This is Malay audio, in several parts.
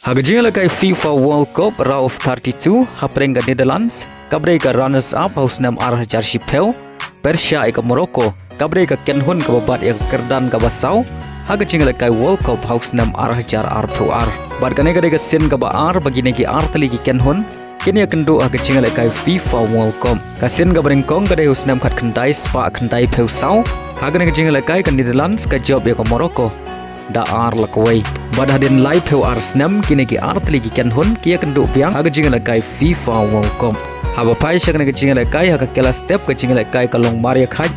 Haka Jingialehkai FIFA World Cup round of 32 hapreng ke Netherlands, kabre ke runners up haus Snem arah Jarsi Peu, Persia ke Morocco, kabre ke Kenhun ke babat yang kerdan ke Basau, Haka Jingialehkai World Cup haus Snem arah Jar R2R. Bad kane ke sen ke ar bagi negi ar tali ke Kenhun, kini akan do Haka Jingialehkai FIFA World Cup. Kasen ke berengkong ke haus Snem kat kendai spa kendai Peu Sau, Haka negi Jingialehkai ke Netherlands ke job ke Morocco. Da ar lakway bad Hadien live Peu ar Snem kini ki ar tli ki Kenhun kia kenduk piang Haka Jingialehkai FIFA World Cup. Haba pai syakna ke Jingialehkai Haka kela step ke Jingialehkai kalong Maria khai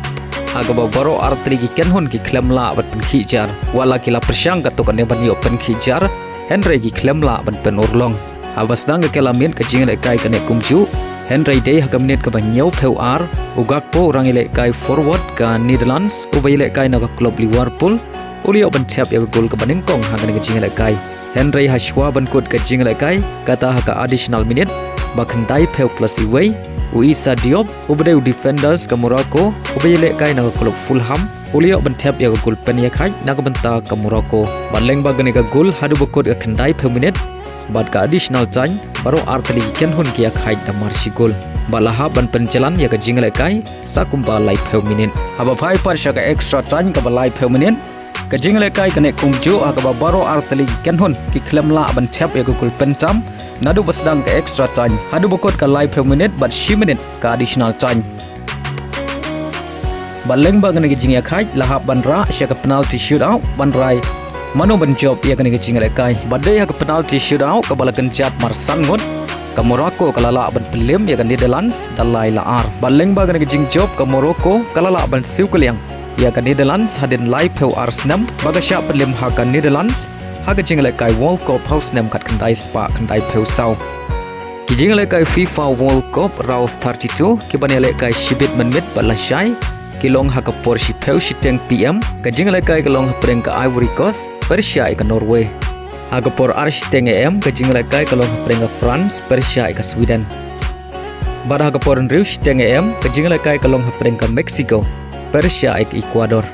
Haka babaro ar tli ki Kenhun ki klem la bat pen khijar wala kila persyang katuk ne ban yo pen khijar Henry ki klem la ban pen urlong. Haba sedang ke kela min ke Jingialehkai ke ne kumju Henry day Haka menit ke banyau Peu ar ugak po orang Ilehkai forward ke Netherlands ubai Ilehkai na ke klub Liverpool Ulio bentap ya gol ke Banengkong Haka nege Jingialehkai. Henry Hashwa benkut ke Jingialehkai kata Haka additional minute bakandai Peu plus iway Uisa Diop ubadeu defenders ke Morocco ubay Ilehkai na klub Fulham ulio bentap ya gol penyakai na ke benta ke Morocco baleng bagan ke gol hadu bekut ke kandai Peu minute bad ke additional time baru arteli Kenhun kia khai da marsi gol balaha ban penjalan ya ke Jingialehkai sakumba live Peu minute haba pai par syaka extra time ke balai Peu minute ke Jingialehkai kene kumju Haka babaro arteli Kenhun ki klem la ban tap ya gol pentam nadu basdang ke extra time hadu bokot ke live Peu minute but 10 minute ke additional time baleng bang ke Jingialehkai lahap ban ra syaka penalty shootout ban rai mano ban job ya ke Jingialehkai badai Haka penalty shootout ke balakan jat marsan ngot ke Morocco kalala ban pelim ya ke Netherlands dalai la ar baleng bang ke Jingjob ke Morocco kalala ban Siew Kylliang ya ke Netherlands Hadien live Peu ar Snem bagasya pelim Haka Netherlands Haka Jingialehkai World Cup haus Snem kat kendai spa kendai Peu Sau ki Jingialehkai FIFA World Cup round of 32 ki ban Ilehkai shibit menmit balashai ki long Haka Porsi Peu shiteng PM ke Jingialehkai ke long preng ke Ivory Coast Persia ke Norway Haka por ar shiteng EM ke Jingialehkai ke long preng ke France Persia ke Sweden bar Haka por riu shiteng EM ke Jingialehkai ke long preng ke Mexico Persia ke Ecuador.